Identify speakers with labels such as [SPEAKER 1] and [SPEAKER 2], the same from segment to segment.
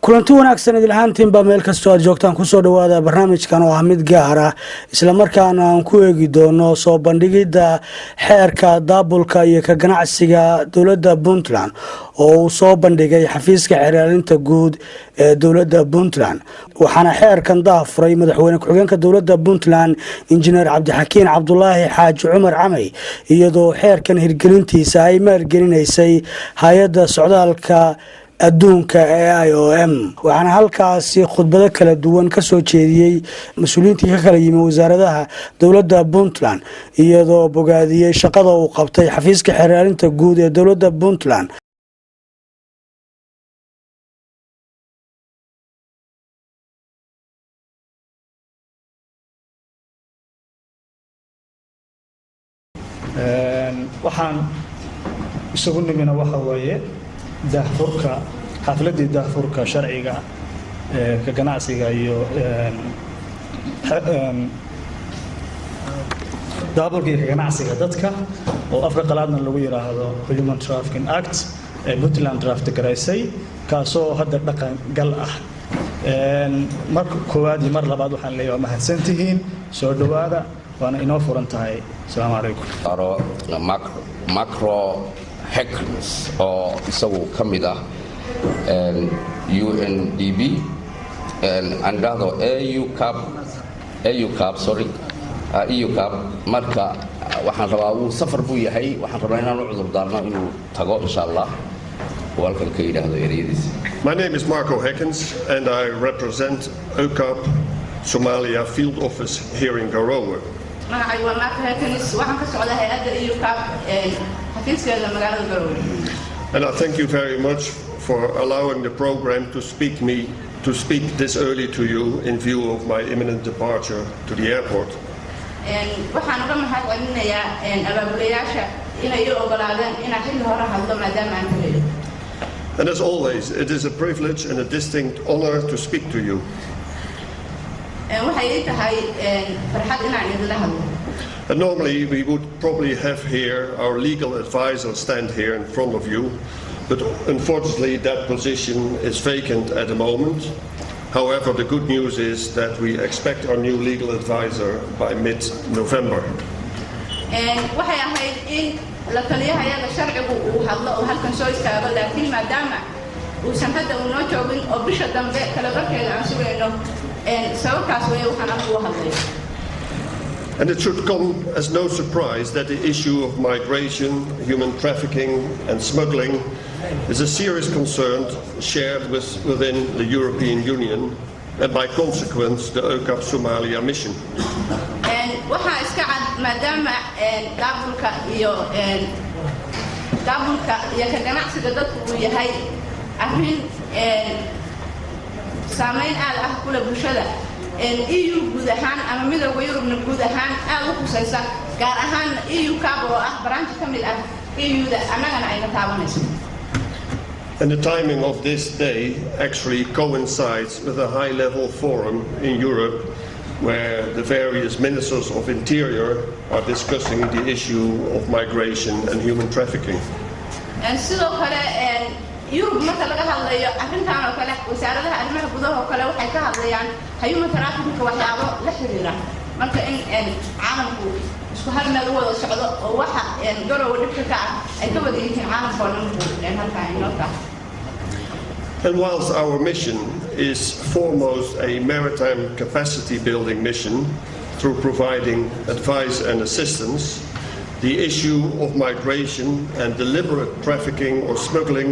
[SPEAKER 1] kulanti wanaagsan idil ahaantiin baa meel kastoo aad joogtaan kusoo dhawaada barnaamijkan oo ah mid gaar ah isla markaana aan ku eegi doono soo bandhigidda xeerka daabulka iyo ka ganacsiga dowladda Puntland oo uu soo bandhigay xafiiska xeeraalinta guud ee dowladda Puntland waxaana xeerkan daafuray madaxweyne ku-xigeenka dowladda Puntland injineer Cabdixakiin Cabdulaahi Xaaji Cumar Camay iyadoo xeerkan hirgelintiisa ay maalgelinaysay hay'adda socdaalka adduunka IOM waxaana halkaasi khudbado kala duwan ka soo jeediyay mas'uuliyiintii ka kala yimid wasaaradaha dowladda Puntland iyadoo bogaadiyay shaqada uu qabtay xafiiska xeeraalinta guud ee dowladda Puntland
[SPEAKER 2] waxaan isugu nimina waxa weeye daahfurka xafladii daahfurka sharciga ka ganacsiga iyo daabulka ka ganacsiga dadka oo afka qalaadna lagu yiraahdo Human Trafficking Act ee Puntland draft gareysay kaasoo hadda dhaqan gal ah marka koowaad iyo mar labaad waxaan leeyahay mahadsantihiin soo dhawaada waana inoo furan tahay assalaamu calaykum
[SPEAKER 3] macro hackers oo isagu kamid ah UNDP and other EU Cup marka waxaan rabaa uu safar buu yahay waxaan rabaa inaan u cudur daarno inuu tago insha Allah walkan ka yiraahdo ereyadiis.
[SPEAKER 4] My name is Marco Heckens and I represent OCAP Somalia Field Office here in Garowe.
[SPEAKER 5] magacay waa Marco Heckens waxaan ka socdaa hay'adda EU Cup xafiiskeeda magaalada Garowe.
[SPEAKER 4] And I thank you very much for allowing the program to speak this early to you in view of my imminent departure to the airport.
[SPEAKER 5] waxaan uga mahadcelinayaa abaabulayaasha inay u ogolaadeen inaan xilli hore hadlo maadaama aan tagayo.
[SPEAKER 4] And as always, it is a privilege and a distinct honor to speak to you.
[SPEAKER 5] waxay tahay farxad inaan idinla hadlo.
[SPEAKER 4] And normally we would probably have here our legal advisor stand here in front of you, but unfortunately that position is vacant at the moment. However, the good news is that we expect our new legal advisor by mid-November.
[SPEAKER 5] waxay ahayd in la taliyaha sharcigu uu hadlo oo halkan soo istaago laakiin maadaama uusan hadda noo joogin oo bisha dambe kala barkeeda aan sugayno sababtaas way waxaan ugu hadlay.
[SPEAKER 4] And it should come as no surprise that the issue of migration, human trafficking and smuggling is a serious concern shared within the European Union and by consequence the OCAP Somalia mission.
[SPEAKER 5] waxaa iska cad maadaama daabulka iyo ka ganacsiga dadku uu yahay arrin saameyn aad ah kula bulshada EU guud ahaan ama midowga Yurubna guud ahaan aad u khusaysa gaar ahaan EU Cup oo ah branch ka mid ah EU-da annagana ayna taabanayso.
[SPEAKER 4] And the timing of this day actually coincides with a high-level forum in Europe where the various ministers of interior are discussing the issue of migration and human trafficking.
[SPEAKER 5] sidoo kale Europe marka laga hadlayo arrintan oo kale wasaaradaha arrimaha gudaha oo kale waxay ka hadlayaan human trafficking waxyaabo la xiriira marka in caalamku isku hal meel wada socdo oo waxa Garowe dhibka ka ah ay ka wada yihiin caalamka oo dhan halka inoo ka.
[SPEAKER 4] And whilst our mission is foremost a maritime capacity building mission through providing advice and assistance, the issue of migration and deliberate trafficking or smuggling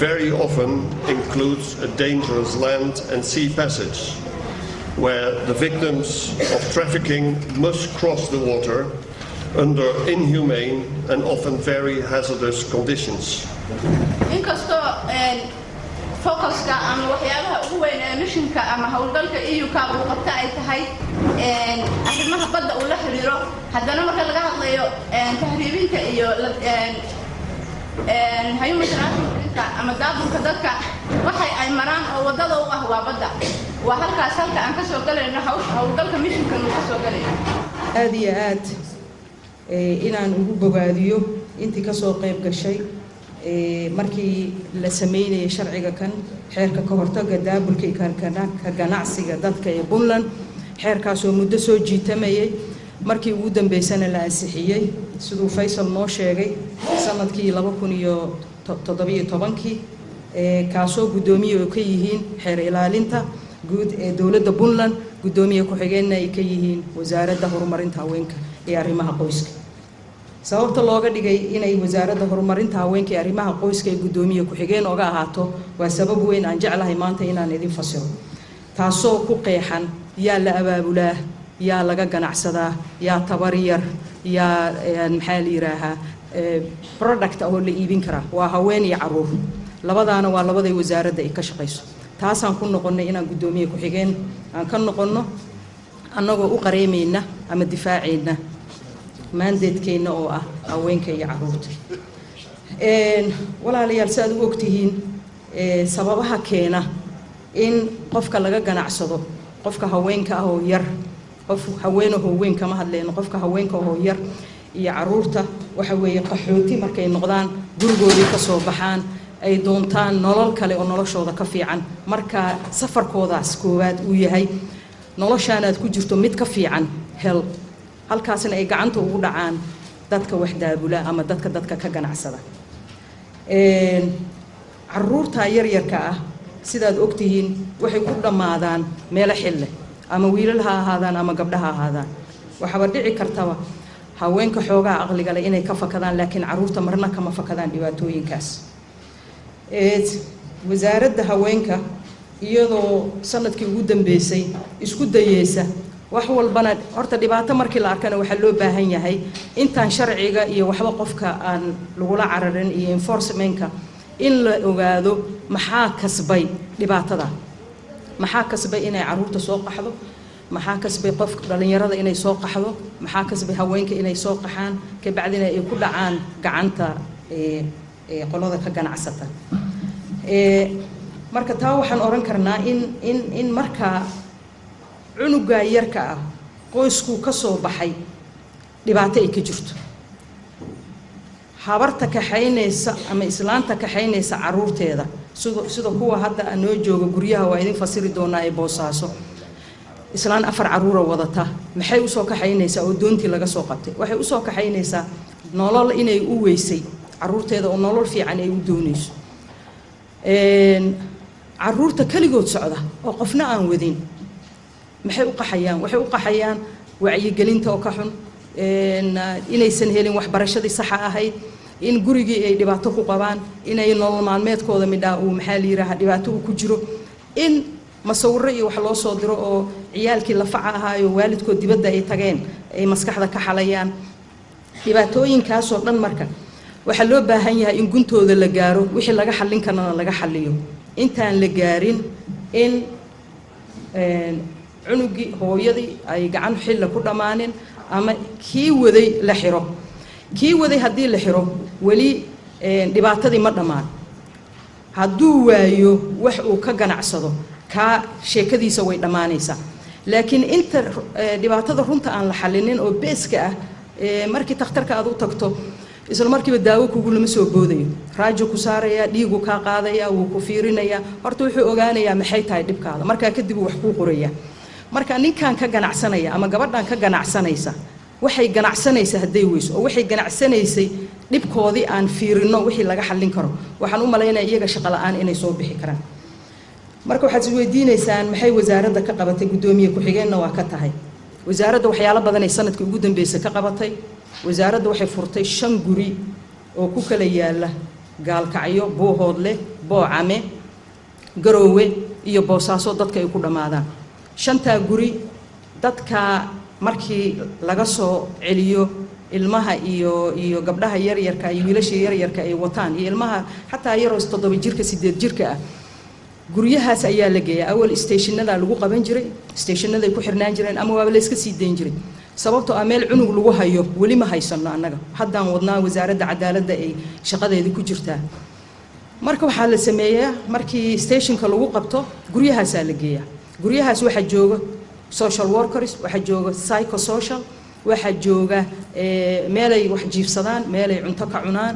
[SPEAKER 4] very often includes a dangerous land and sea passage, where the victims of trafficking must cross the water under inhumane and often very hazardous conditions.
[SPEAKER 5] focuska ama waxyaabaha ugu weyn ee missionka ama hawlgalka EU Cup uu qabta ay tahay arrimaha badda uu la xiriiro haddana marka laga hadlayo tahriibinta iyo human trafficking ama daabulka dadka waxay ay maraan oo wadada u ah waa badda waa halkaas halka aan ka soo galayno hawlgalka missionka uu ka soo galayno
[SPEAKER 6] aad iyo aad inaan ugu bogaadiyo intii ka soo qayb gashay markii la sameeyay sharciga kan xeerka ka hortagga daabulka iyo ka ganacsiga dadka ee Puntland xeerkaas oo muddo soo jiitamayay markii ugu dambeysana la ansixiyay sidoo Faisal noo sheegay sanadkii 2017 kaasoo gudoomiye oo ka yihiin xeer ilaalinta guud ee dawladda Puntland gudoomiye ku xigeenna ay ka yihiin wasaaradda horumarinta haweenka iyo arrimaha qoyska sababta looga dhigay inay wasaaradda horumarinta haweenka iyo arrimaha qoyska ee gudoomiye ku xigeen oga ahaato waa sabab weyn aan jeclahay maanta inaan idin fasiro taasoo ku qeexan yaa la abaabulaa yaa laga ganacsadaa yaa tabariyar yaa maxaa la yiraahaa product oo la iibin kara waa haween iyo caruur labadaana waa labaday wasaaradda ay ka shaqeyso taasaan ku noqonnay inaan gudoomiye ku xigeen aan ka noqonno annagoo u qareemayna ama difaacayna mandatekeena oo ah haweenka iyo caruurta walaalayaal si aad u ogtihiin sababaha keena in qofka laga ganacsado qofka haweenka ah oo yar qof haweenaho weyn kama hadlayno qofka haweenka oo yar iyo caruurta waxa weeye qaxooti markay noqdaan gurigoodii ka soo baxaan ay doontaan nolol kale oo noloshooda ka fiican marka safarkoodaas koowaad uu yahay noloshaanaad ku jirto mid ka fiican hel halkaasna ay gacanta ugu dhacaan dadka wax daabula ama dadka ka ganacsada caruurta yaryarka ah sidaad ogtihiin waxay ku dhamaadaan meel xille ama wiilal ha ahaadaan ama gabdhaha ahaadaan waxaba dhici kartaba haweenka xoogaa aqliga leh inay ka fakadaan laakiin caruurta marna kama fakadaan dhibaatooyinkaas wasaaradda haweenka iyadoo sanadkii ugu dambeysay isku dayeysa wax walbana horta dhibaato markii la arkana waxa loo baahan yahay intaan sharciga iyo waxba qofka aan lagula cararin iyo enforcementka in la ogaado maxaa kasbay dhibaatada maxaa kasbay inay caruurta soo qaxdo maxaa kasbay qofka dhalinyarada inay soo qaxdo maxaa kasbay haweenka inay soo qaxaan ka bacdina ay ku dhacaan gacanta qolada ka ganacsata marka taa waxaan oran karnaa in marka cunuga yarka ah qoysku ka soo baxay dhibaato ay ka jirto habarta ka xaynaysa ama islaanta ka xaynaysa caruurteeda sida kuwa hadda anoo jooga guryaha waa idin fasiri doonaa ee Boosaaso islaan 4 caruur wadata maxay u soo kaxaynaysaa oo doontii laga soo qabtay waxay u soo kaxaynaysaa nolol inay u weysay caruurteeda oo nolol fiican ay u doonayso caruurta kaligood socda oo qofna aan wadin maxay u qaxayaan waxay u qaxayaan wacyi gelinta oo ka xun inaysan helin waxbarashadii sax ahayd in gurigii ay dhibaato ku qabaan inay nolol maalmeedkooda midhaa uu maxaa la yiraahdaa dhibaato ku jiro in masawirro iyo wax loo soo diro oo ciyaalkii la faca ahaayo waalidkood dibadda ay tageen ay maskaxda ka xalayaan dhibaatooyinkaas oo dhan marka waxa loo baahan yahay in guntooda la gaaro wixii laga xallin karana laga xalliyo intaan la gaarin in cunugii hooyadii ay gacan xilla ku dhamaanin ama kii waday la xiro kii waday haddii la xiro weli dhibaatadii ma dhammaan hadduu waayo wax uu ka ganacsado kaa sheekadiisa way dhammaanaysaa laakiin inta dhibaatada runta aan la xallinin oo beeska ah markii takhtarka aad u tagto isla markiiba daawo kugu lama soo boodayo raajo ku saaraya dhiigu ka qaadaya wuu ku fiirinaya horta wuxuu ogaanayaa maxay tahay dhibkaada markaa kadib wax ku qoraya marka ninkan ka ganacsanaya ama gabadhan ka ganacsanaysa waxay ganacsanaysaa haday weyso oo waxay ganacsanaysay dhibkoodii aan fiirino wixii laga xallin karo waxaan u maleynayaa iyaga shaqo la'aan inay soo bixi karaan marka waxaad isweydiinaysaan maxay wasaaradda ka qabatay gudoomiye ku xigeenna waa ka tahay wasaaradda waxyaalo badan ay sanadkii ugu dambeysay ka qabatay wasaaradda waxay furtay 5 guri oo ku kala yaala Gaalkacyo Boohoodle Boocame Garoowe iyo Boosaaso dadka ay ku dhamaadaan 5 guri dadka markii laga soo celiyo ilmaha iyo gabdhaha yaryarka iyo wiilasha yaryarka ay wataan iyo ilmaha xataa yaroo 7 jirka 8 jirka ah guryahaas ayaa la geeyaa awal stationada lagu qaban jiray stationada ay ku xirnaan jireen ama waa la iska sii deyn jiray sababtoo ah meel cunug lagu hayo weli ma haysano annaga haddaan wadnaa wasaaradda cadaaladda ay shaqadeedii ku jirtaa marka waxaa la sameeyaa markii stationka lagu qabto guryahaasaa la geeyaa guryahaas waxaa jooga social workers waxaa jooga psychosocial waxaa jooga meelay wax jiifsadaan meelay cunto ka cunaan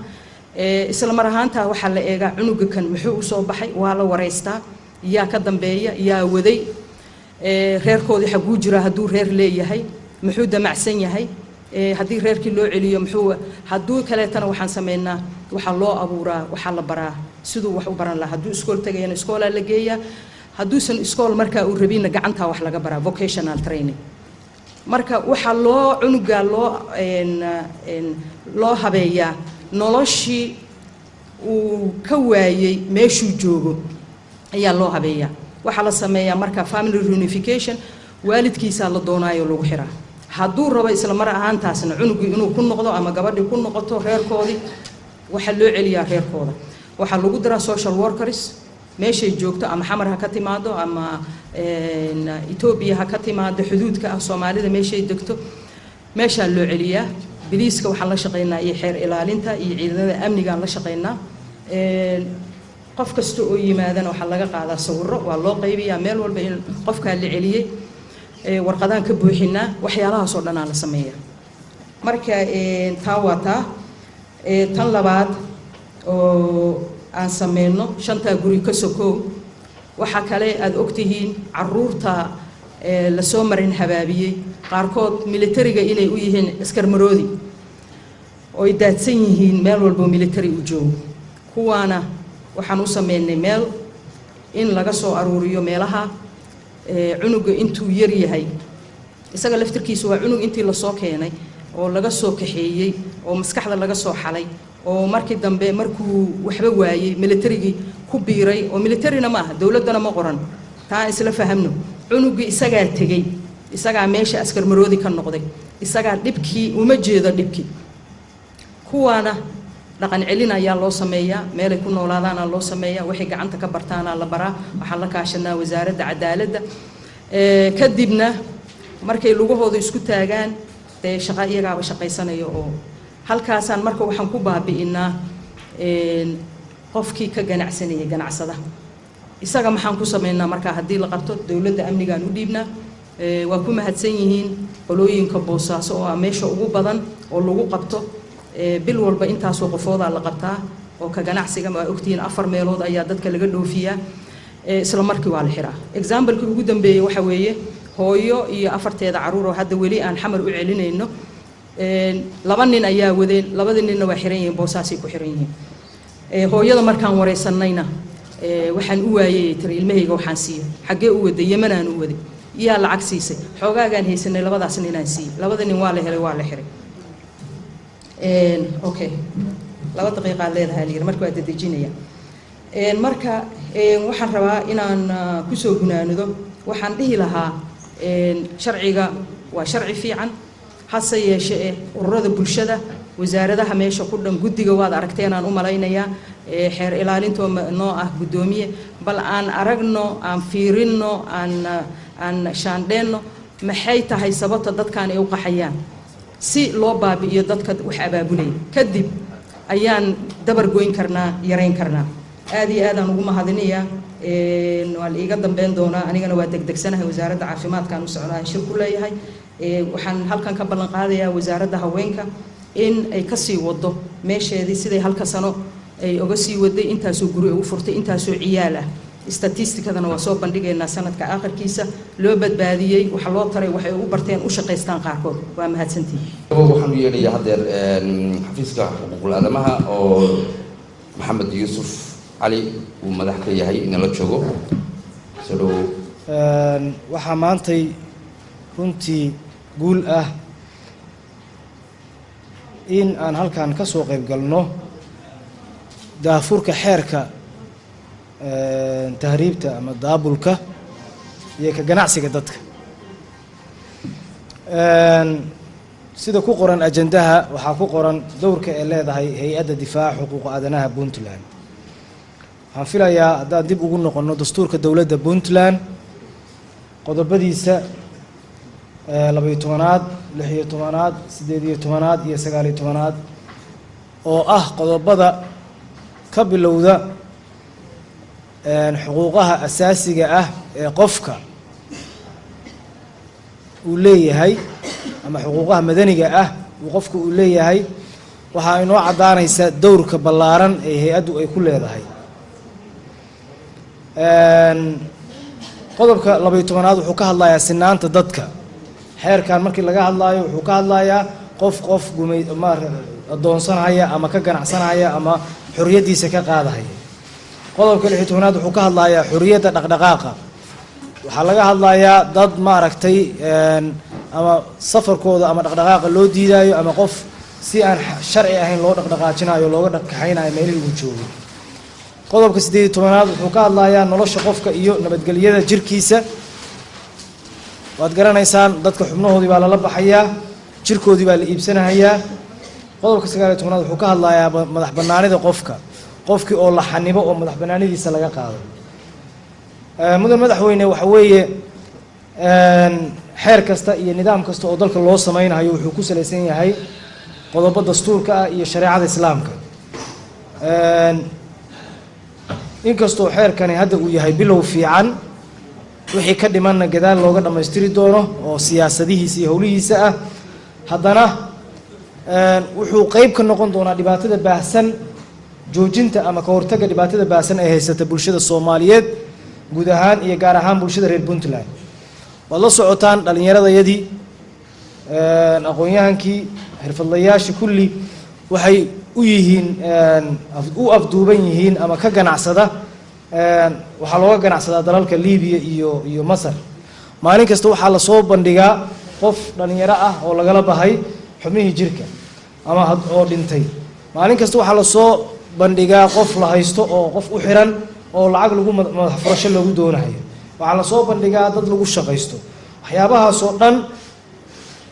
[SPEAKER 6] isla mar ahaantaa waxaa la eegaa cunuga kan muxuu u soo baxay waa la wareystaa yaa ka dambeeya yaa waday reerkoodii xaguu jira hadduu reer leeyahay muxuu damacsan yahay haddii reerkii loo celiyo muxuu hadduu kaleetana waxaan sameynaa waxaa loo abuuraa waxaa la baraa siduu wax u baran lahaa hadduu iskool tagayana iskoolaa la geeyaa hadduusan iskool markaa uu rabinna gacantaa wax laga baraa vocational training marka waxaa loo cunuga loo habeeyaa noloshii uu ka waayey meeshuu joogo ayaa loo habeeyaa waxaa la sameeyaa marka family reunification waalidkiisaa la doonaayo lagu xiraa hadduu rabo isla mar ahaantaasna cunugii inuu ku noqdo ama gabadhii ku noqoto reerkoodii waxaa loo celiyaa reerkooda waxaa lagu diraa social workers meeshay joogto ama xamar ha ka timaado ama Ethiopia ha ka timaado xuduudka ah Soomaalida meeshay degto meesha loo celiyaa biliiska waxaan la shaqeynaa iyo xeer ilaalinta iyo ciidamada amniga aan la shaqeynaa qof kasta oo yimaadana waxaa laga qaadaa sawirro waa loo qaybiyaa meel walba in qofka la celiyay warqadaan ka buuxinaa waxyaalahaas oo dhan aan la sameeyaa marka taa waa taa tan labaad oo aan sameyno shanta guri ka sokow waxa kale aad ogtihiin caruurta la soo marin habaabiyay qaarkood militariga inay u yihiin askar maroodi oo ay daadsan yihiin meel walba military u joogo kuwaana waxaan u sameynay meel in laga soo aruuriyo meelaha cunuga intuu yar yahay isaga laftirkiisu waa cunug intii la soo keenay oo laga soo kaxeeyay oo maskaxda laga soo xalay oo markii dambe markuu waxba waayay militarigi ku biiray oo militarina ma aha dawladana ma qoran taa isla fahamno cunugi isagaa tagay isagaa meesha askar maroodi ka noqday isagaa dhibkii uma jeedo dhibkii kuwaana dhaqan celin ayaa loo sameeyaa meel ay ku noolaadaan loo sameeyaa waxay gacanta ka bartaana la baraa waxaan la kaashanaa wasaaradda cadaaladda kadibna markay lugahooda isku taagaan shaqo iyagaaba shaqaysanayo oo halkaasaan marka waxaan ku baabi'inaa qofkii ka ganacsanaya ganacsada isaga maxaan ku sameynaa marka haddii la qabto dawladda amnigaan u dhiibnaa waa ku mahadsan yihiin qolooyinka boosaaso oo meesha ugu badan oo lagu qabto bil walba intaasoo qofoodaa la qabtaa oo ka ganacsiga ma ogtihiin 4 meelood ayaa dadka laga dhoofiyaa isla markii waa la xiraa example-kii ugu dambeeyay waxa weeye hooyo iyo 4teeda caruur oo hadda weli aan xamar u celinayno 2 nin ayaa wadeen 2 ninna waa xiran yihiin boosaasay ku xiran yihiin hooyada markaan wareysanayna waxaan u waayay tir ilmahayga waxaan siiyo xagee u waday Yemen u waday yaa lacag siisay xoogaagaan haysanay 2daas nin aan siiyay 2 nin waa la helay waa la xiray okay 2 daqiiqo leedahay liir markii waa dadejinaya marka waxaan rabaa inaan ku soo gunaanido waxaan dhihi lahaa sharciga waa sharci fiican hase yeeshee ururada bulshada wasaaradaha meesha ku dhan guddiga waad aragteen aan u malaynayaa xeer ilaalinta noo ah gudoomiye bal aan aragno aan fiirino aan shaandheeno maxay tahay sababta dadkan ay u qaxayaan si loo baabi'iyo dadka wax abaabulay kadib ayaan dabar goyn karnaa yareyn karnaa aad iyo aad aan ugu mahadinayaa waa la iga dambeyn doonaa anigana waa degdegsanahay wasaaradda caafimaadkaan u socdaa shir ku leeyahay waxaan halkan ka ballan qaadayaa wasaaradda haweenka in ay ka sii wado meesheedii siday halka sano ay uga sii waday intaasoo guri ugu furtay intaasoo ciyaal ah statistikadana waa soo bandhigaynaa sanadka aakhirkiisa loo badbaadiyey waxa loo taray waxay ugu barteen u shaqaystaan qaarkood waa mahadsantihiin
[SPEAKER 3] waxaan u yeedhayaa haddeer xafiiska xuquuqul aadamaha oo maxamed yuusuf cali uu madax ka yahay inala joogo soo dhawow
[SPEAKER 7] waxaa maantay runtii guul ah in aan halkan ka soo qayb galno daafurka xeerka tahriibta ama daabulka iyo ka ganacsiga dadka sida ku qoran ajandaha waxaa ku qoran dowrka ay leedahay hay-adda difaaca xuquuqa aadanaha Puntland waxaan filayaa haddaan dib ugu noqono dastuurka dowladda Puntland qodobadiisa 12aad 16aad 18aad iyo 19aad oo ah qodobada ka bilowda xuquuqaha asaasiga ah ee qofka uu leeyahay ama xuquuqaha madaniga ah uu qofku uu leeyahay waxaa inoo caddaanaysa dowrka ballaaran ee hay-addu ay ku leedahay. qodobka 12aad wuxuu ka hadlayaa sinaanta dadka. xeerkan markii laga hadlaayo wuxuu ka hadlayaa qof adoonsanaya ama ka ganacsanaya ama xorriyaddiisa ka qaadahaya. qodobka 16aad wuxuu ka hadlayaa xorriyadda dhaqdhaqaaqa. waxaa laga hadlayaa dad maaragtay ama safarkooda ama dhaqdhaqaaqa loo diidaayo ama qof si aan sharci ahayn loo dhaqdhaqaajinayo looga dhaqkaxaynayo meelihii uu joogay. qodobka 18aad wuxuu ka hadlayaa nolosha qofka iyo nabadgelyada jirkiisa. waad garanaysaan dadka xubnahoodii baa lala baxayaa, jirkoodii baa la iibsanahayaa. qodobka 19aad wuxuu ka hadlayaa madax bannaanida qofkii oo la xanibo oo madax bannaanidiisa laga qaado. mudan madaxweyne waxa weeye xeer kasta iyo nidaam kasta oo dalka loo samaynayo wuxuu ku salaysan yahay qodobo dastuurka ah iyo shareecada islaamka. inkastoo xeerkani hadda uu yahay bilow fiican, wixii ka dhimanna gadaal looga dhammaystiri doono oo siyaasadihiisa iyo howlihiisa ah, haddana wuxuu qeyb ka noqon doonaa dhibaatada baahsan, joojinta ama ka hortagga dhibaatada baahsan ee haysata bulshada Soomaaliyeed guud ahaan iyo gaar ahaan bulshada reer Puntland. waad la socotaan dhallinyaradayadii, aqoon-yahankii, xirfadlayaashii kulli waxay u yihiin u afduuban yihiin ama ka ganacsada. waxaa looga ganacsadaa dalalka Liibiya iyo Masar. maalin kasta waxaa lasoo bandhigaa qof dhallinyaro ah oo lagala bahay xubnihii jirka ama oo dhintay. maalin kasta waxaa lasoo bandhigaa qof la haysto oo qof u xiran oo lacag lagu madax furasho lagu doonayo. waxaa lasoo bandhigaa dad lagu shaqaysto. waxyaabahaasoo dhan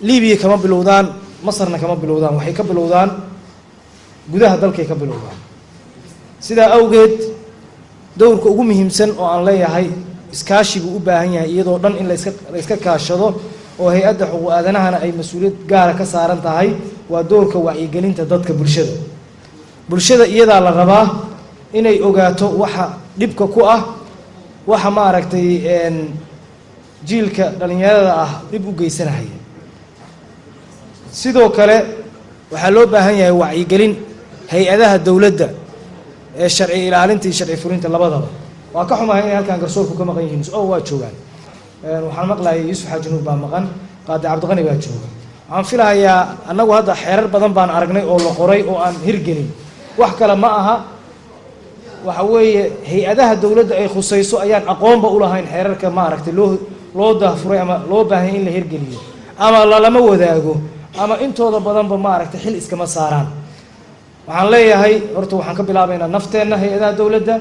[SPEAKER 7] Liibiya kama bilowdaan, Masarna kama bilowdaan, waxay ka bilowdaan gudaha dalkay ka bilowdaan. sidaa awgeed dowrka ugu muhiimsan oo aan leeyahay iskaashigu u baahan yahay iyadoo dhan in la iska kaashado oo hay-adda xuquuq aadanahana ay mas-uuliyad gaara ka saaran tahay waa dowrka wacyigelinta dadka bulshada iyadaa la rabaa inay ogaato waxa dhibka ku ah, waxa maaragtay jiilka dhallinyarada ah dhib u geysanaya. sidoo kale waxaa loo baahan yahay wacyigelin hay-adaha dowladda ee sharci ilaalinta iyo sharci fulinta labadaba. waa ka xumahay inay halkan garsoorku ka maqan yihiin oo waa joogaan. waxaan maqlayay Yuusuf Xaaji Nuur baa maqan, Qaadi Cabdiqani baa jooga. waxaan filahayaa annagu hadda xeerar badan baan aragnay oo la qoray oo aan hirgelin. wax kale ma aha, waxa weeye hay-adaha dowladda ay khusayso ayaan aqoonba u lahayn xeerarka maaragtay loo daafuray ama loo baahan in la hirgeliyo ama lalama wadaago ama intooda badanba maaragtay xil iskama saaraan. waxaan leeyahay horta waxaan ka bilaabaynaa nafteenna hay-adaha dowladda.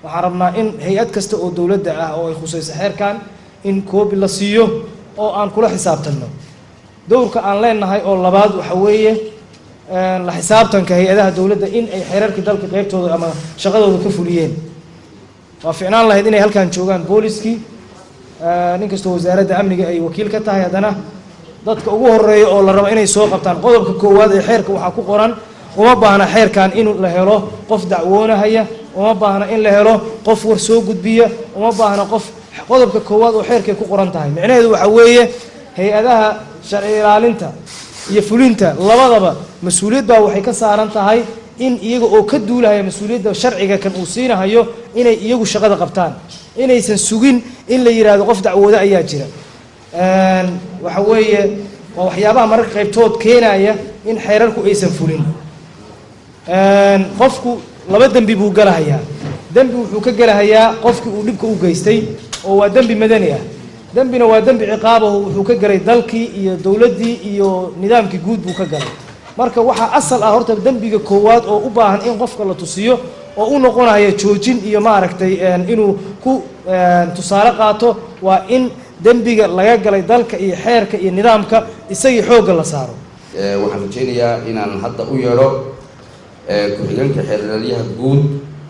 [SPEAKER 7] waxaan rabnaa in hay-ad kasta oo dowladda ah oo ay khusayso xeerkan in koobi la siiyo oo aan kula xisaabtanno. dowrka aan leenahay oo labaad waxa weeye la xisaabtanka hay-adaha dowladda in ay xeerarkii dalka qeybtooda ama shaqadooda ka fuliyeen. waa ficnaan lahayd inay halkan joogaan booliskii, nin kastoo wasaaradda amniga ay wakiil ka tahay, haddana dadka ugu horeeya oo la rabo inay soo qabtaan. qodobka koowaad ee xeerka waxaa ku qoran uma baahna xeerkan in la helo qof dacwoonahaya, uma baahna in la helo qof war soo gudbiya, uma baahna qof. qodobka koowaad oo xeerkay ku qoran tahay micnaheedu waxa weeye hay-adaha sharci ilaalinta iyo fulinta labadaba mas-uuliyad baa waxay ka saaran tahay in iyaga oo ka duulahaya mas-uuliyadda sharciga kan uu siinahayo inay iyagu shaqada qabtaan, inaysan sugin in la yidhaahdo qof dacwooda ayaa jira. waxa weeye waa waxyaabaha mararka qaybtood keenaya in xeerarku aysan fulin. qofku laba dembi buu galahayaa. dembi wuxuu ka gelahayaa qofkii uu dhibka u geystay oo waa dembi madani ah. dembina waa dembi ciqaabahu wuxuu ka galay dalkii iyo dowladdii iyo nidaamkii guud buu ka galay. marka waxaa asal ah horta dembiga koowaad oo u baahan in qofka la tusiyo oo u noqonaya joojin iyo maaragtay inuu ku tusaale qaato waa in dembiga laga galay dalka iyo xeerka iyo nidaamka isagii xoogga la saaro.
[SPEAKER 3] waxaan rajaynayaa inaan hadda u yeedho ku-xigeenka xeeralyaha guud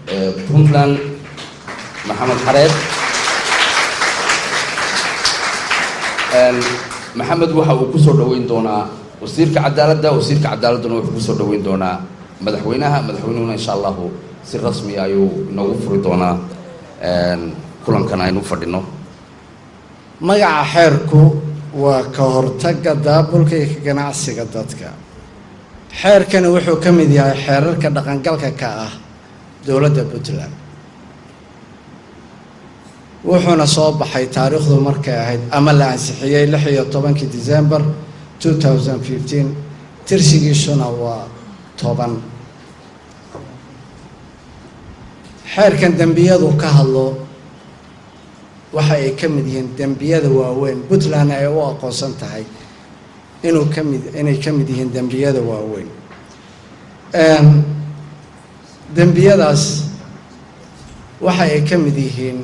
[SPEAKER 3] ee Puntland Maxamed Xareed. maxamed waxa uu ku soo dhaweyn doonaa wasiirka cadaaladda wuxuu ku soo dhaweyn doonaa madaxweynuhuna insha allahu si rasmi ayuu inoogu furi doonaa kulankan aynu fadhino.
[SPEAKER 8] magaca xeerku waa ka hortagga daabulka iyo ka ganacsiga dadka. xeerkani wuxuu ka mid yahay xeerarka dhaqangalka ka ah dowladda Puntland wuxuuna soo baxay taariikhdu markay ahayd ama la ansixiyay 16 December 2015 tirsigiisuna waa 10 xeerkan dambiyadu ka hadlo waxa ay ka mid yihiin dambiyada waaweyn Puntland ay u aqoonsan tahay inay ka mid yihiin dambiyada waaweyn dambiyadaas waxa ay ka mid yihiin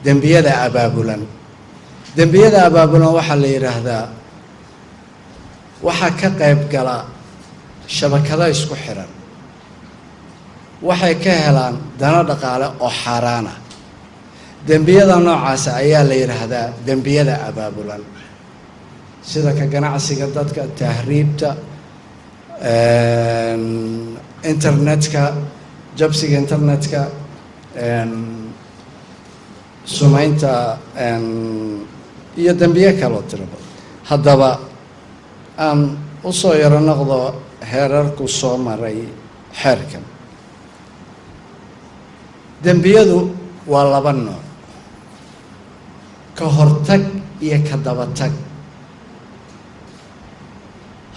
[SPEAKER 8] dambiyada abaabulan waxa la yiraahdaa waxa ka qayb gala shabakado isku xiran waxay ka helaan dana dhaqaale oo xaraan ah dambiyada noocaas ayaa la yiraahdaa dambiyada abaabulan sida ka ganacsiga dadka tahriibta internetka jabsiga internetka sumaynta iyo dambiye kale oo tiro badan haddaba aan u soo yaro noqdo heerarku soo maray xeerkan dambiyadu waa laba nooc ka hortag iyo ka dabatag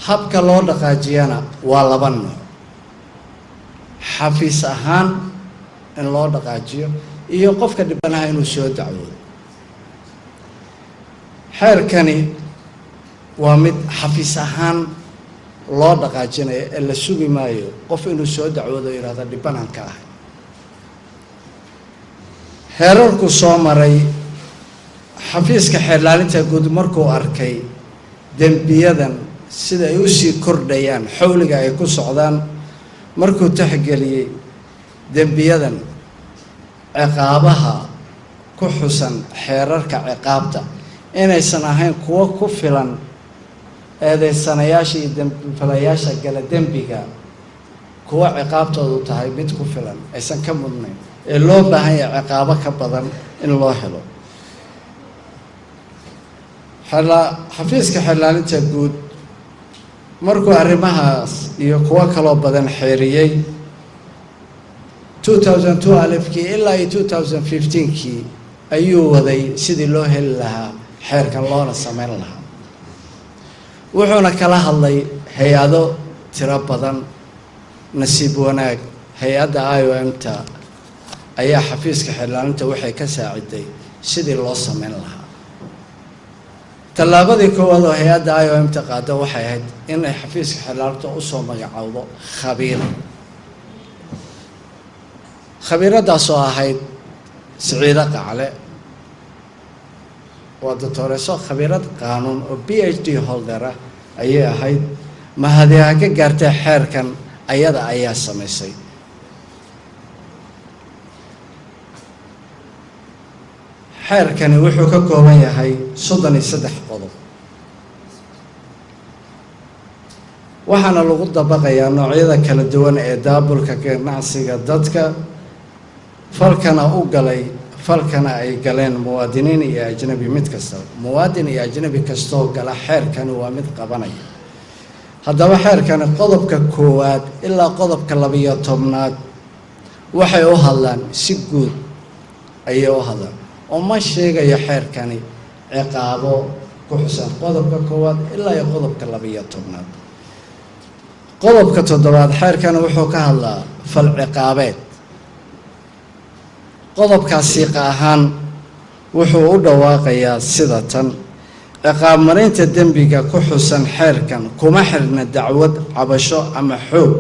[SPEAKER 8] habka loo dhaqaajiyana waa laba nooc xafiis ahaan in loo dhaqaajiyo iyo qofka dhibanaha inuu soo dacwoodo xeerkani waa mid xafiis ahaan loo dhaqaajinayo ee la sugi maayo qof inuu soo dacwoodo yiraahdo dhibanaan ka ahay heerarku soo maray xafiiska xeerlaalinta guud markuu arkay dambiyadan sida ay u sii kordhayaan xawliga ay ku socdaan markuu taxgeliyay dambiyadan ciqaabaha ku xusan xeerarka ciqaabta inaysan ahayn kuwo ku filan eedeysanayaasha iyo dambiilayaasha gala dembiga kuwa ciqaabtoodu tahay mid ku filan aysan ka mudnayn ee loo baahan yahay ciqaabo ka badan in loo helo xafiiska xeerlaalinta guud markuu arrimahaas iyo kuwo kaloo badan xeeriyey 2002 alifkii ilaa 2015kii ayuu waday sidii loo heli lahaa xeerkan loona samayn lahaa wuxuuna kala hadlay hay-ado tiro badan nasiib wanaag hay-adda IOM-ta ayaa xafiiska xeerlaalinta waxay ka saaciday sidii loo samayn lahaa tallaabadii koowaad oo hay-adda IOM-ta qaada waxay ahayd inay xafiiska xeerlaalinta usoo magacaawdo khabiiradaasoo ahayd Siciida Qacle waa doctoreso khabiirad qaanuun oo PhD holder ah ayay ahayd mahadiha ka gaartay xeerkan ayada ayaa samaysay xeerkani wuxuu ka kooban yahay 33 qodob waxaana lagu dabaqayaa noocyada kala duwan ee daabulka ganacsiga dadka falkana ay galeen muwaadiniin iyo ajnabi mid kasta muwaadin iyo ajnabi kastoo gala xeerkani waa mid qabanaya haddaba xeerkani qodobka koowaad ilaa qodobka 12aad waxay u hadlaan si guud ayay u hadlaan oo ma sheegayo xeerkani ciqaabo ku xusan qodobka koowaad ilaa iyo qodobka 12aad qodobka 7aad xeerkani wuxuu ka hadlaa fal ciqaabeed qodobkaas siiqa ahaan wuxuu u dhawaaqayaa sida tan ciqaab marinta dembiga ku xusan xeerkan kuma xirna dacwad cabasho ama xoog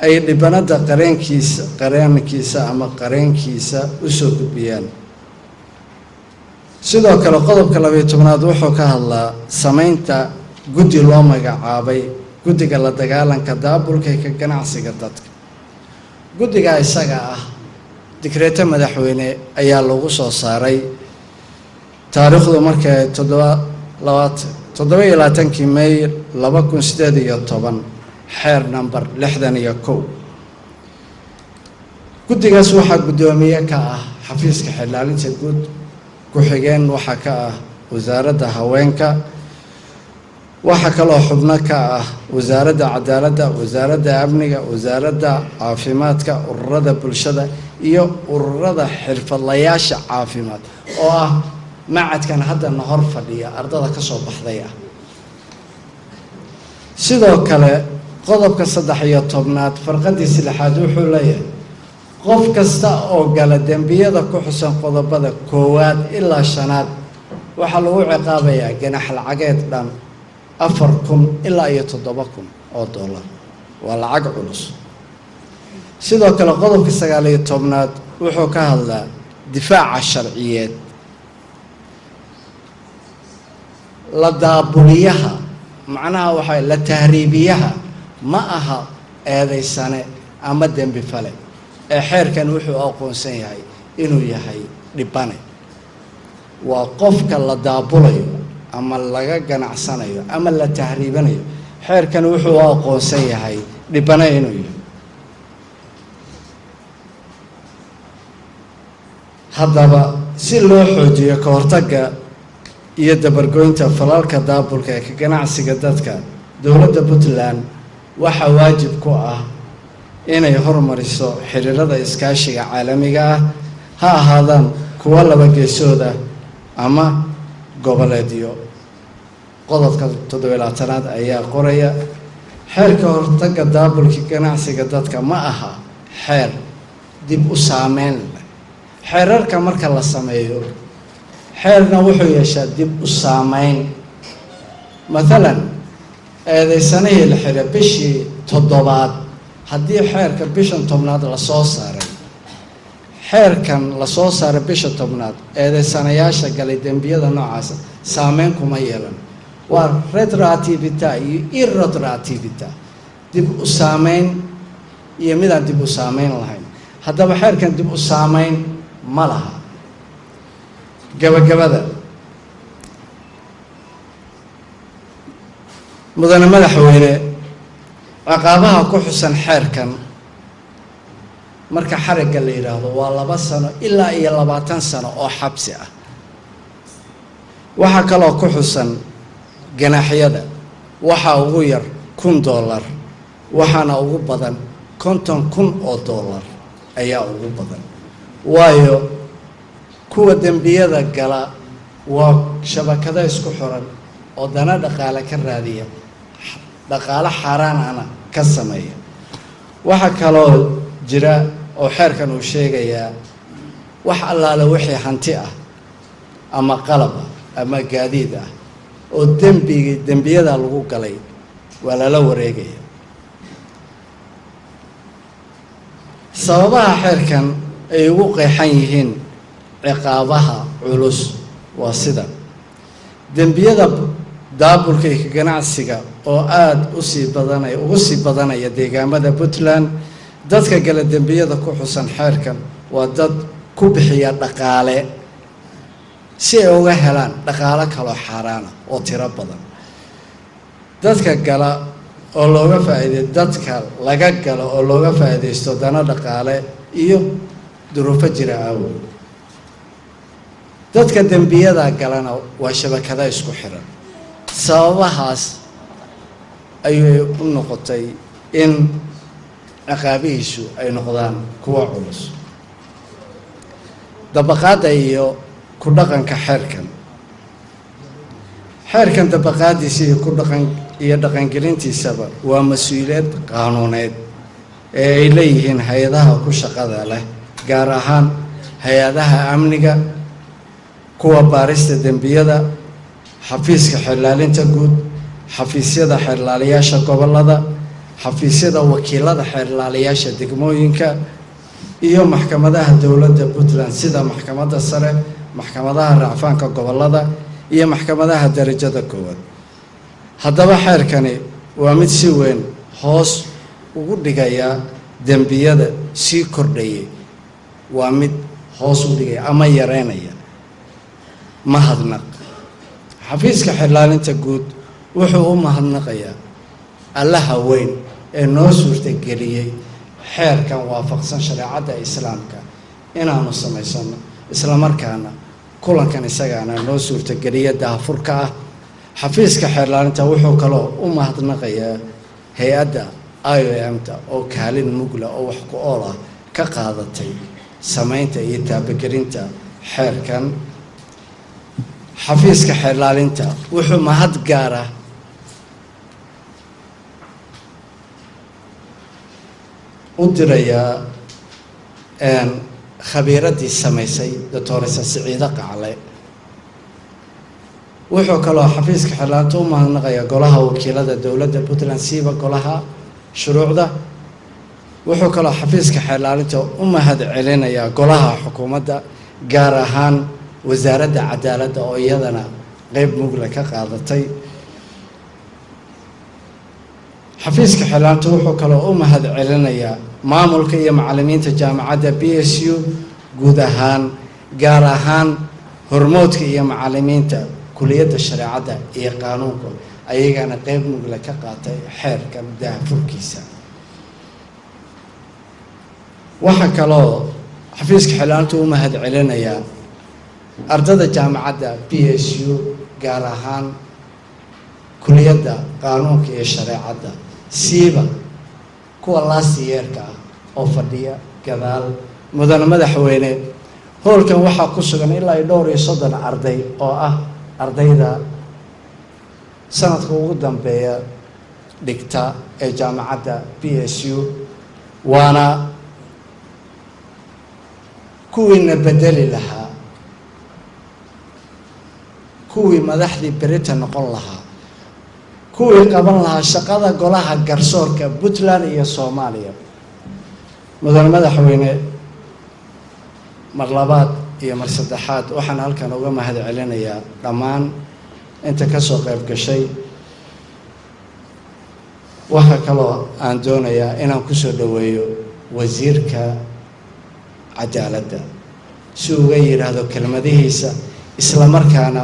[SPEAKER 8] ay dhibanada qareenkiisa ama qareenkiisa u soo gudbiyaan sidoo kale qodobka 12aad wuxuu ka hadlaa samaynta guddi loo magacaabay guddiga la dagaalanka daabulka ka ganacsiga dadka guddiga isaga ah dikreeto madaxweyne ayaa lagu soo saaray taariikhdu markay 27 May 2018 xeer number 61 guddigaas waxaa guddoomiye ka ah xafiiska xeerlaalinta guud ku xigeen waxaa ka ah wasaaradda haweenka waxaa kaloo xubno ka ah wasaaradda cadaaladda, wasaaradda amniga, wasaaradda caafimaadka, ururada bulshada iyo ururada xirfadlayaasha caafimaad oo ah macadkan haddana hor fadhiya ardada ka soo baxday ah. sidoo kale qodobka 13 farqadiisa 6 wuxuu leeyahay qof kasta oo gala dembiyada ku xusan qodobada 1 ilaa 5 waxaa lagu ciqaabayaa ganax lacageed dhan 4,000 ilaa iyo 7,000 oo dollar. waa lacag culus. sidoo kale qodobka 19 wuxuu ka hadlaa difaaca sharciyeed. la daabuliyaha macnaha waxay la tahriibiyaha ma aha eedaysane ama dembi fale ee xeerkan wuxuu aqoonsan yahay inuu yahay dhibane. waa qofka la daabulayo ama laga ganacsanayo ama la tahriibanayo xeerkan wuxuu aqoonsan yahay dhibane inuu yahay. haddaba si loo xoojiyo ka hortagga iyo dabargoynta falalka daabulka ee ka ganacsiga dadka, dowladda Puntland waxaa waajib ku ah inay horumariso xiriirada iskaashiga caalamiga ah, ha ahaadaan kuwa laba geesooda ama goboleedyo. qodobka 17 ayaa qoraya xeerka hortagga daabulka ganacsiga dadka ma aha xeer dib u saameyn leh. xeerarka marka la sameeyo xeerna wuxuu yeeshaa dib u saameyn. مثلا eedaysanihii la xiray bishii 7 haddii xeerka bisha 10 la soo saaray, xeerkan la soo saaray bisha 10 eedaysanayaasha galay dembiyada noocaas saameyn kuma yeelan. waa retroactivity iyo irretroactivity, dib u saameyn iyo midaan dib u saameyn lahayn. haddaba xeerkan dib u saameyn ma laha. gabagabada mudane madaxweyne, ciqaabaha ku xusan xeerkan marka xarigga la yiraahdo waa 2 sano ilaa iyo 20 sano oo xabsi ah. waxaa kaloo ku xusan ganaaxyada, waxaa ugu yar $1,000 waxaana ugu badan $50,000 ayaa ugu badan. waayo kuwa dembiyada gala waa shabakado isku xiran oo dana dhaqaale ka raadiya, dhaqaale xaraan ana ka sameeya. waxa kaloo jira oo xeerkan uu sheegayaa wax allaale wixii hanti ah ama qalab ama gaadiid ah oo dembiyada lagu galay waa lala wareegaya. sababaha xeerkan ay ugu qeexan yihiin ciqaabaha culus waa sida dembiyada daabulka iyo ganacsiga oo aad ugu sii badanaya deegaamada Puntland. dadka gala dembiyada ku xusan xeerkan waa dad ku bixiya dhaqaale si ay uga helaan dhaqaale kale xaraan oo tiro badan. dadka gala oo looga faa'iideeyo dadka laga galo oo looga faa'iideysto dana dhaqaale iyo duruufo jira awgeed. dadka dembiyada galana waa shabakado isku xiran. sababahaas ayay u noqotay in ciqaabihiisu ay noqdaan kuwa culus. dabaqaadda iyo ku dhaqanka xeerkan. xeerkan dabaqaadiisa iyo dhaqangelintiisaba waa mas-uuliyad qaanuuneed ee ay leeyihiin hay-adaha ku shaqada leh, gaar ahaan hay-adaha amniga, kuwa baarista dembiyada, xafiiska xeerlaalinta guud, xafiisyada xeerlaalayaasha gobolada, xafiisyada wakiilada xeerlaalayaasha degmooyinka iyo maxkamadaha dowladda Puntland sida maxkamadda sare, maxkamadaha racfaanka gobolada iyo maxkamadaha darajada koowaad. haddaba xeerkani waa mid si weyn hoos ugu dhigaya dembiyada sii kordhayay, waa mid hoos u dhigaya ama yareynaya. mahadnaq. xafiiska xeerlaalinta guud wuxuu u mahadnaqayaa allaha weyn ee noo suurtageliyey xeerkan waafaqsan shareecada islaamka inaanu samaysano, isla markaana kulankan isagaana noo suurtageliya daafurka ah. xafiiska xeerlaalinta wuxuu kaloo u mahadnaqayaa hay-adda IOM-ta oo kaalin mugla oo wax ku ool ah ka qaadatay samaynta iyo taabagelinta xeerkan. xafiiska xeerlaalinta wuxuu mahad gaar ah u dirayaa khabiiradii samaysay doctoresa Siciida Qacle. wuxuu kaloo xafiiska xeerlaalinta u mahadnaqayaa golaha wakiilada dowladda Puntland siiba golaha shuruucda. wuxuu kaloo xafiiska xeerlaalinta u mahad celinayaa golaha xukuumadda gaar ahaan wasaaradda cadaaladda oo iyadana qayb mugla ka qaadatay. xafiiska xeerlaalinta wuxuu kaloo u mahad celinayaa maamulka iyo macallimiinta jaamacadda BSU guud ahaan gaar ahaan hormoodka iyo macallimiinta kuliyadda shareecadda iyo qaanuunka ayagana qayb mugla ka qaatay xeerkan daahfurkiisa. waxaa kaloo xafiiska xeerlaalinta u mahad celinayaa ardada jaamacadda BSU gaar ahaan kuliyadda qaanuunka iyo shareecadda siiba kuwa laasiyeerka ah oo fadhiya gadaal. mudane madaxweyne, hoolkan waxaa ku sugan ilaa 30 arday oo ah ardayda sanadka ugu dambeeya dhigta ee jaamacadda BSU, waana kuwiina bedeli lahaa, kuwii madaxdii berita noqon lahaa, kuwii qaban lahaa shaqada golaha garsoorka Puntland iyo Soomaaliya. mudane madaxweyne, mar labaad iyo mar saddexaad waxaan halkan uga mahad celinayaa dhammaan inta ka soo qayb gashay. waxa kaloo aan doonayaa inaan ku soo dhaweeyo wasiirka cadaaladda si uga yiraahdo kelmadihiisa, isla markaana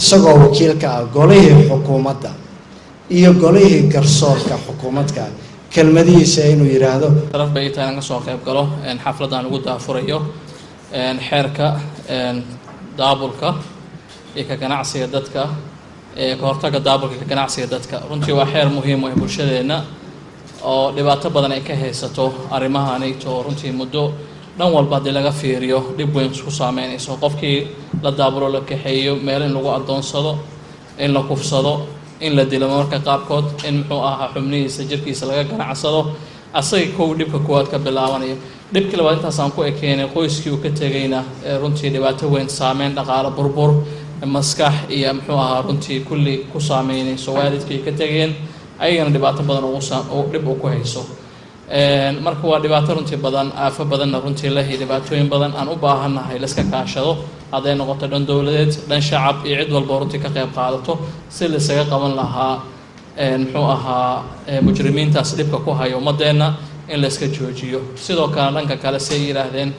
[SPEAKER 8] isagoo wakiilka ah golihii xukuumadda iyo golihii garsoorka xukuumadka kelmadihiisa inuu yiraahdo.
[SPEAKER 9] sharaf bay tahay ka soo qayb galo xafladan ugu daafurayo xeerka daabulka iyo ka ganacsiga dadka ee ka hortagga daabulka ka ganacsiga dadka. runtii waa xeer muhiim ah bulshadeena oo dhibaato badan ay ka haysato arrimahanayto. runtii muddo dhan walba hadii laga fiiriyo dhib weyn isku saameynayso. qofkii la daabulo la kaxeeyo meel in lagu adoonsado, in la kufsado, in la dilo marka qaarkood, in muxuu ahaa xubnihiisa jirkiisa laga ganacsado, asaga kow dhibka kuwaad ka bilaabanayo. dhibkii labaad intaasaan ku ekeenay qoyskii uu ka tegayna runtii dhibaato weyn, saameyn dhaqaale, burbur maskax iyo muxuu ahaa runtii kulli ku saameynayso. waalidkii ka tegeen ayagana dhibaato badan oo dhib u ku hayso. marka waa dhibaato runtii badan, aafo badanna runtii leh, dhibaatooyin badan aan u baahannahay la iska kaashado, hadday noqoto dhan dowladeed, dhan shacab iyo cid walba runtii ka qayb qaadato si la isaga qaban lahaa muxuu ahaa mujrimiintaas dhibka ku hayo ummadeenna in la iska joojiyo. sidoo kale dhanka kale say yiraahdeen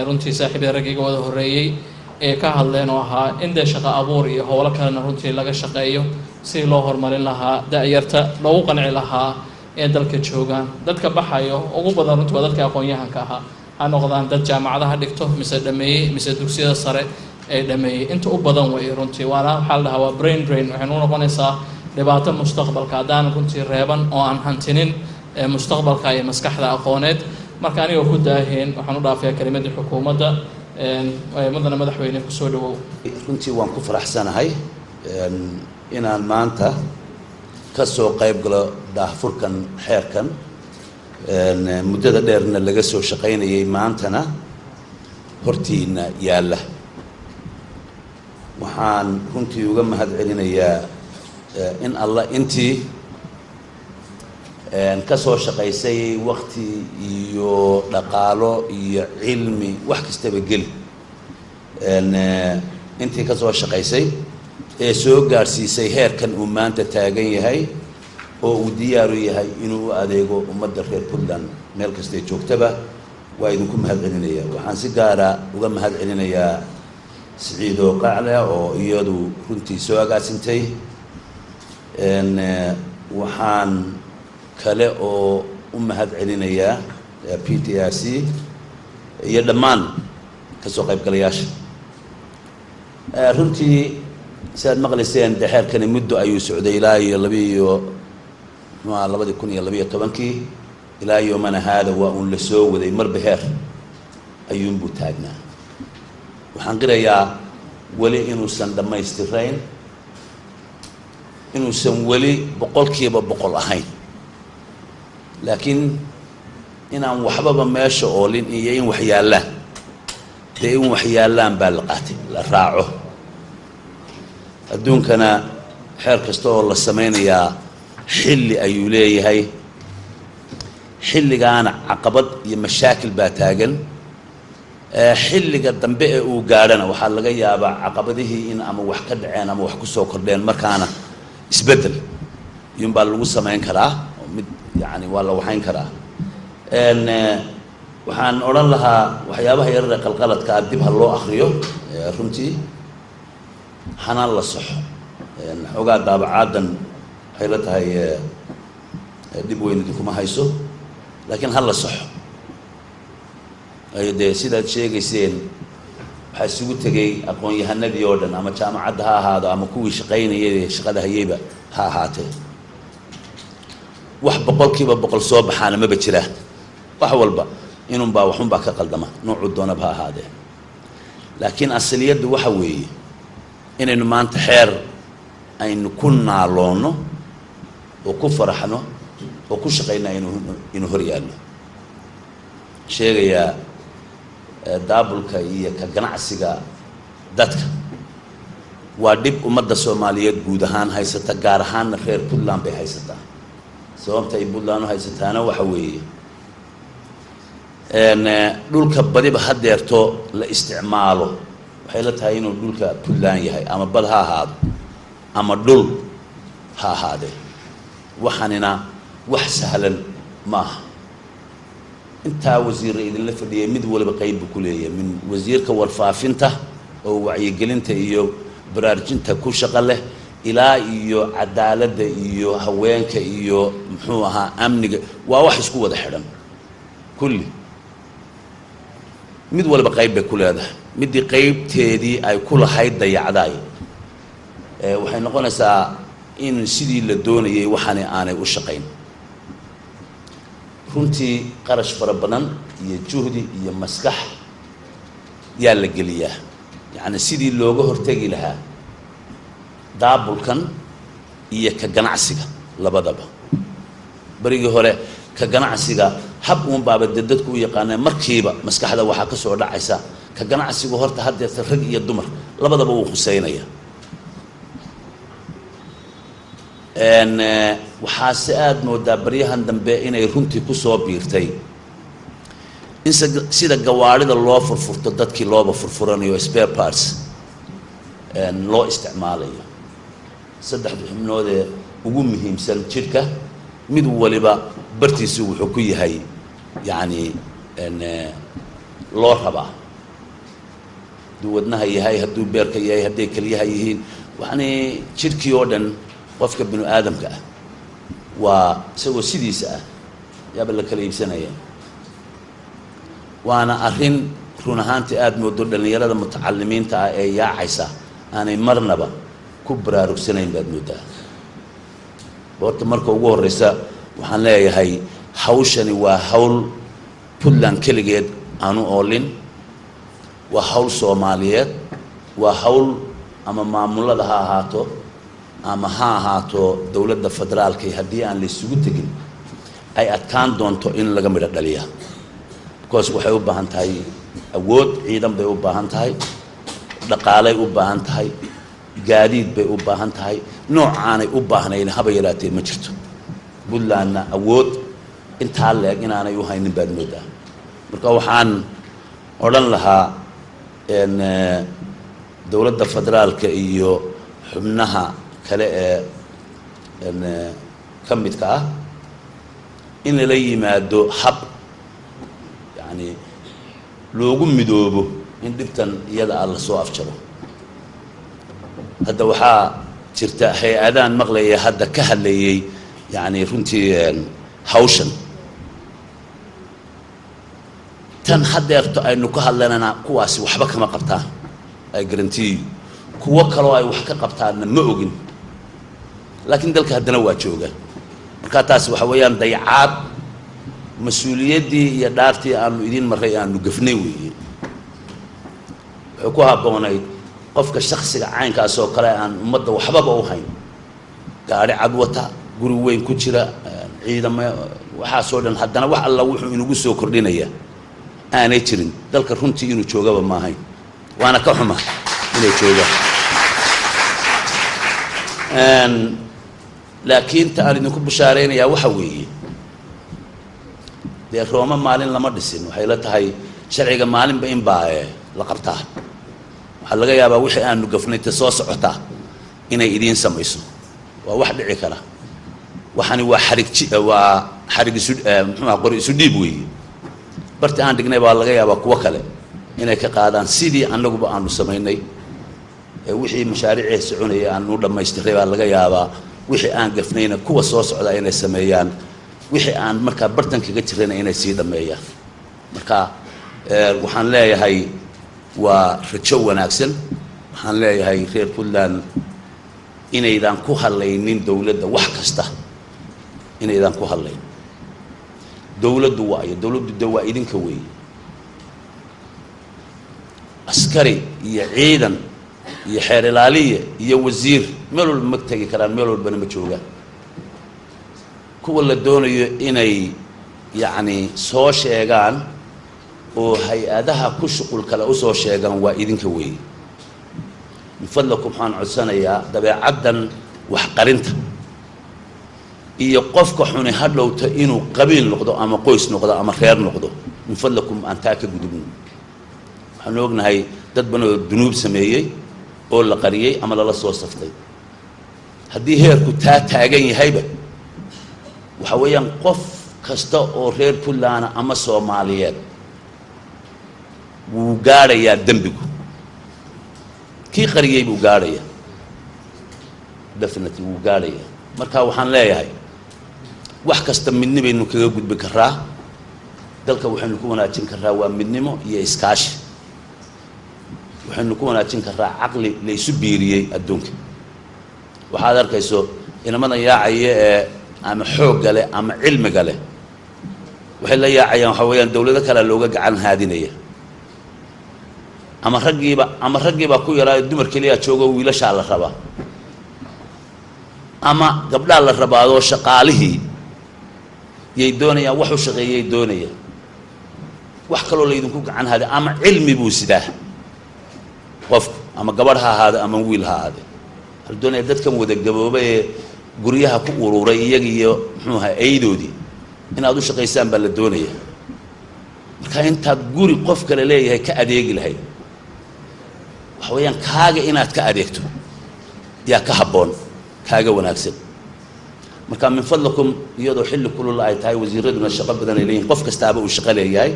[SPEAKER 9] runtii saaxiibada raggiga wada horeeyay ee ka hadleen oo ahaa in dee shaqo abuur iyo howlo kalena runtii laga shaqeeyo si loo horumarin lahaa da'yarta, loogu qanci lahaa ee dalka joogaan. dadka baxayo ugu badan runtii waa dadka aqoon-yahanka ahaa, ha noqdaan dad jaamacadaha dhigto mise dhameeyey mise dugsiyada sare ee dhameeyey. inta u badan way runtii waana waxaa la dhahaa waa brain drain. waxay noo noqonaysaa dhibaato mustaqbalka haddaan runtii reeban oo aan hantinin mustaqbalka iyo maskaxda aqooneed. marka anigoo ku daaheen waxaan u dhaafayaa kelimadii xukuumadda. mudane madaxweyne ku soo dhawow.
[SPEAKER 10] runtii waan ku faraxsanahay inaan maanta ka soo qayb galo daahfurkan xeerkan muddada dheerna laga soo shaqaynayay, maantana hortiina yaalla. waxaan runtii uga mahad celinayaa in allah intii ka soo shaqaysay waqti iyo dhaqaalo iyo cilmi wax kastaba geli, intii ka soo shaqaysay ee soo gaarsiisay heerkan uu maanta taagan yahay oo uu diyaar u yahay inuu u adeego ummadda reer Puntland meel kasta ay joogtaba. waa idinku mahad celinayaa. waxaan si gaara uga mahad celinayaa Siciido Qacle oo iyadu runtii soo agaasintay. waxaan kale oo u mahad celinayaa PTRC iyo dhammaan ka soo qaybgalayaasha. runtii sidaad maqlayseen de xeerkani muddo ayuu socday ilaa iyo labadii kun iyo labiyo tobankii ilaa yoomana haada waa uun la soo waday marba heer ayuunbuu taagnaa. waxaan qirayaa weli inuusan dhammaystirayn, inuusan weli 100% ahayn, laakiin inaan waxbaba meesha oolin iyo in wax yaallaan dee in wax yaallaan baa la qaatay la raaco. adduunkana xeer kasta oo la samaynayaa xilli ayuu leeyahay, xilligaana caqabad iyo mashaakil baa taagan. xilliga dambe ee uu gaadhana waxaa laga yaabaa caqabadihii in ama wax ka dhaceen ama wax ku soo kordheen, markaana isbeddel iyuunbaa lagu samayn karaa oo mid yacni waa la waxayn karaa. waxaan odhan lahaa waxyaabaha yarare qalqaladka dib ha loo akriyo runtii hana la saxo. xoogaa daabacaadan waxay la tahay dhib weyn idinkuma hayso, laakiin ha la saxo. dee sidaad sheegayseen waxaa isugu tegay aqoon-yahanadii oo dhan, ama jaamacadda ha ahaado ama kuwii shaqaynayay shaqada hayeyba ha ahaatee. wax 100% soo baxaana maba jiraan, wax walba inunbaa waxunbaa ka qaldama noocu doonaba ha ahaadee. laakiin asaliyaddu waxa weeye inaynu maanta xeer aynu ku naaloonno oo ku faraxno oo ku shaqayna inuu hor yaallo. sheegayaa daabulka iyo ka ganacsiga dadka waa dhib ummadda Soomaaliyeed guud ahaan haysata, gaar ahaanna reer Puntland bay haysataa. sababta ay Puntland u haysataana waxa weeye dhulka badiba hadeerto la isticmaalo waxay la tahay inuu dhulka Puntland yahay, ama bad ha ahaado ama dhul ha ahaadee. waxaanina wax sahlan maaha. intaa wasiirra idinla fadhiyay mid waliba qayb buu ku leeyahay, min wasiirka warfaafinta oo wacyigelinta iyo baraarujinta ku shaqo leh ilaa iyo cadaaladda iyo haweenka iyo muxuu ahaa amniga. waa wax isku wada xidhan kulli, mid waliba qayb bay ku leedahay. midii qaybteedii ay ku lahayd dayacdaay waxay noqonaysaa in sidii la doonayay waxaani aanay u shaqayn. runtii qarash fara badan iyo juhdi iyo maskax yaa la geliyaa, yacni sidii looga hortegi lahaa daabulkan iyo ka ganacsiga labadaba. berigii hore ka ganacsiga hab uun baaba dee dadku u yaqaaneen, markiiba maskaxda waxaa ka soo dhacaysa ka ganacsigu horta haddeerta rag iyo dumar labadaba wuu khuseynaya. waxaase aada moodaa baryahan dambe inay runtii ku soo biirtay in sida gawaarida loo furfurto dadkii looba furfuranayo spare parts loo isticmaalayo. 3 xubnoodee ugu muhiimsan jidhka mid waliba bartiisu wuxuu ku yahay yacni loo rabaa. hadduu wadnaha yahay, hadduu beerka yahay, hadday keliyaha yihiin, yacni jidhkii oo dhan qofka binu aadamka ah waa isagoo sidiisa ah yaaba la kala iibsanaya. waana arrin run ahaantii aada moodo dhallinyarada mutacalimiinta ah ee yaacaysa aanay marnaba ku baraarugsanayn baad moodaa. horta marka ugu horreysa waxaan leeyahay hawshani waa hawl Puntland keligeed aanu oolin, waa hawl Soomaaliyeed, waa hawl ama maamulada ha ahaato ama ha ahaato dowladda federaalka. haddii aan la isugu tegin ay adkaan doonto in laga midho dhaliya, because waxay u baahan tahay awood ciidan bay u baahan tahay, dhaqaalay u baahan tahay, gaadiid bay u baahan tahay. noocaanay u baahnayn haba yaraatee ma jirto. Puntlandna awood intaa leeg inaanay u haynin baad moodaa. marka waxaan odhan lahaa dowladda federaalka iyo xubnaha kale ee ka midka ah in lala yimaado hab yacni loogu midoobo in dhibtan iyada ah lasoo afjaro. hadda waxaa jirta hay-adaan maqlaya hadda ka hadlayay yacni runtii hawshan tan haddeerto aynu ka hadlanana kuwaasi waxba kama qabtaan. ay garantii kuwo kaloo ay wax ka qabtaanna ma ogin laakiin dalka haddana waa jooga markaa taasi waxa weeyaan dayacaad mas-uuliyaddii iyo dhaartii aanu idiin marray aanu gafnay weeye wuxuu ku habboonayd qofka shaksiga caynkaas oo kale aan ummadda waxbaba u hayn gaari cad wata guri weyn ku jira ciidamo waxaasoo dhan haddana wax alla wuxuu inagu soo kordhinaya aanay jirin dalka runtii inuu joogaba ma ahayn waana ka xuma inay joogaan laakiin ta aan idinku bishaaraynayaa waxa weeye dee rooma maalin lama dhisin waxay la tahay sharciga maalinba in baa la qabtaa waxaa laga yaabaa wixii aanu gafnay ta soo socotaa inay idiin samayso waa wax dhici kara waxani waa xarig muxuu qori isu dhiib weeye barti aan dhignay baa laga yaabaa kuwo kale inay ka qaadaan sidii annaguba aanu samaynay wixii mashaariicii soconaya aanu dhammaystiray baa laga yaabaa wixii aan gafnayna kuwa soo socda inay sameeyaan wixii aan markaa bartankaga jirayna inay sii dhammeeyaan marka waxaan leeyahay waa rajo wanaagsan waxaan leeyahay reer Puntland inaydan ku hadlaynin dawladda wax kasta inaydan ku hadlayn dawladdu waa idinka weeye askari iyo ciidan iyo xeer ilaaliye iyo wasiir meel walba ma tagi karaan meel walbana ma joogaan kuwa la doonayo inay yacni soo sheegaan oo hay-adaha ku shuqul kale u soo sheegaan waa idinka weeye min fadlakum waxaan codsanayaa dabeecaddan wax qarinta iyo qofka xuni hadhowta inuu qabiil noqdo ama qoys noqdo ama reer noqdo min fadlakum aan taa ka gudubno waxaan ognahay dad badan oo dunuub sameeyey oo la qariyey ama lala soo saftay haddii heerku taa taagan yahayba waxa weeyaan qof kasta oo reer Puntland ama Soomaaliyeed wuu gaarayaa dembigu kii qariyey buu gaarayaa definitely wuu gaarayaa marka waxaan leeyahay wax kasta midnimo aynu kaga gudbi karaa dalka waxaynu ku wanaajin karaa waa midnimo iyo iskaashi waxaynu ku wanaajin karaa caqli la isu biiriyey adduunka waxaad arkayso inamada yaacaya ee ama xoog leh ama cilmiga leh waxay la yaacayaan waxa weeyaan dawlado kale looga gacan haadinaya ama raggiiba ku yaraayo dumar kaliya joogo wiilasha la rabaa ama gabdhaha la rabaado shaqaalihii yay doonayaan wax u shaqeeyay doonayaan wax kaloo la idinku gacan haada ama cilmi buu sidaa qof ama gabadh ha ahaado ama wiil ha ahaado hal doonaya dadkan wada gaboobay guryaha ku ururay iyaga iyo muxuu ahaa aydoodii inaad u shaqaysaan baa la doonaya marka intaad guri qof kale leeyahay ka adeegi lahayd waxa weeyaan kaaga inaad ka adeegto yaa ka habboon kaaga wanaagsan marka min fadlakum iyadoo xilli kulul ay tahay wasiiraduna shaqo badan ay leeyihiin qof kastaaba uu shaqo leeyahay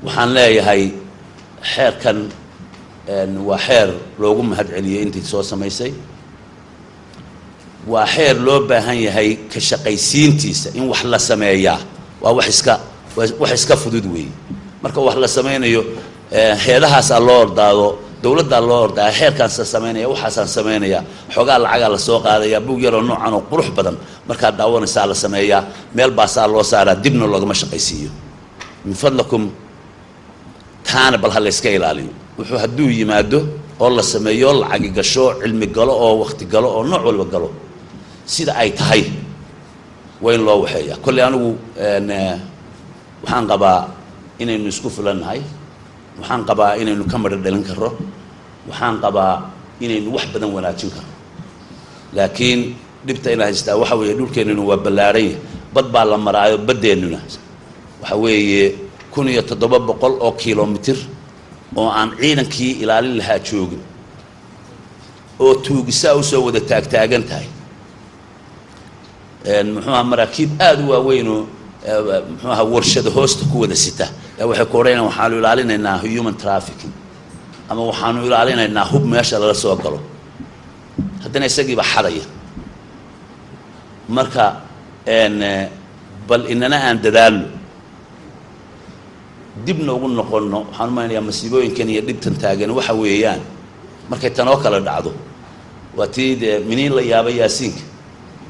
[SPEAKER 10] waxaan leeyahay xeerkan waa xeer loogu mahad celiyey intii soo samaysay waa xeer loo baahan yahay ka shaqaysiintiisa in wax la sameeyaa waa wax iska fudud weeye marka wax la sameynayo heedahaas loo ordaado dawladda loo ordaa xeerkaas sameynaya waxaasaan sameynaya xogaa lacaga la soo qaadaya bug yar oo noocan oo qurux badan marka daawanaysa la sameeyaa meel baasaa loo saaraa dibna loogama shaqaysiiyo min fadlakum taana bal ha la iska ilaaliyo wuxuu hadduu yimaado oo la sameeyo lacag gasho cilmi galo oo waqti galo oo nooc walba galo sida ay tahay way loo waxeeyaa kulli anigu waxaan qabaa inaynu isku fulannahay waxaan qabaa inaynu ka madho dhalin karro waxaan qabaa inaynu wax badan wanaajin karro laakiin dhibta ina haystaa waxa weeye dhulkeennuna waa ballaaran yahay bad baa la maraayo baddeennuna waxa weeye 1700 oo kilomitir oo aan ciidankii ilaalin lahaa joogin oo tuugisaa u soo wada taagtaagan tahay muxuu ahaa maraakiib aad u waaweyn oo muxuu ahaa warshada hoosta ku wada sita waxay ku odhanayaan waxaanu ilaalinaynaa human trafficking ama waxaanu ilaalinaynaa hub meesha lala soo galo haddana isagiiba xadaya marka bal inana aan dadaalno dibna ugu noqonno waxaan u malaynayaa masiibooyinkan iyo dhibtan taagan waxa weeyaan markay tanoo kala dhacdo waa tii dee miniin la yaaba yaasiinka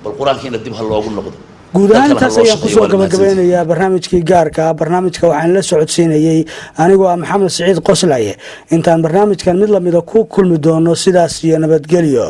[SPEAKER 10] bal qur-aankiina dib ha loogu noqdo
[SPEAKER 1] guud ahaan intaas ayaan kusoo gabagabeynayaa barnaamijkii gaarka barnaamijka waxaan la socodsiinayey anigoo ah maxamed siciid qoslaye intaan barnaamijkan mid lamida ku kulmi doono sidaas iyo nabadgelyo.